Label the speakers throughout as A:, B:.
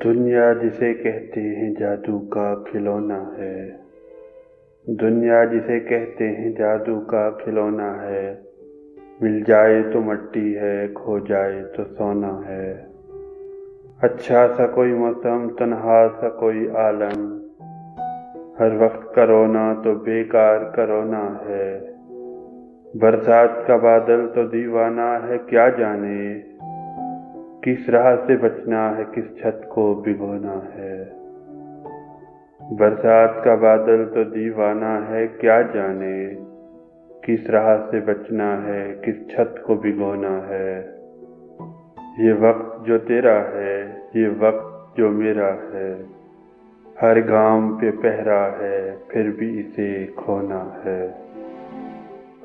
A: दुनिया जिसे कहते हैं जादू का खिलौना है। दुनिया जिसे कहते हैं जादू का खिलौना है। मिल जाए तो मट्टी है, खो जाए तो सोना है। अच्छा सा कोई मौसम, तन्हा सा कोई आलम, हर वक्त करोना तो बेकार करोना है। बरसात का बादल तो दीवाना है, क्या जाने किस राह से बचना है, किस छत को भिगोना है। बरसात का बादल तो दीवाना है, क्या जाने किस राह से बचना है, किस छत को भिगोना है। ये वक्त जो तेरा है, ये वक्त जो मेरा है, हर गाम पे पहरा है, फिर भी इसे खोना है।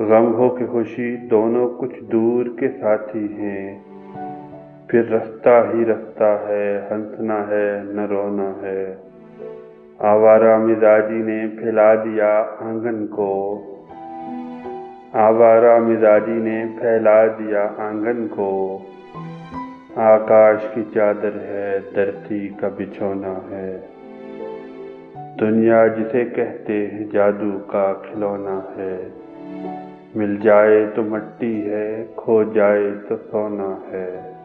A: गम हो कि खुशी दोनों कुछ दूर के साथी हैं, फिर रास्ता ही रास्ता है, हंसना है न रोना है। आवारा मिजाजी ने फैला दिया आंगन को, आवारा मिजाजी ने फैला दिया आंगन को। आकाश की चादर है, धरती का बिछौना है। दुनिया जिसे कहते हैं जादू का खिलौना है। मिल जाए तो मट्टी है, खो जाए तो सोना है।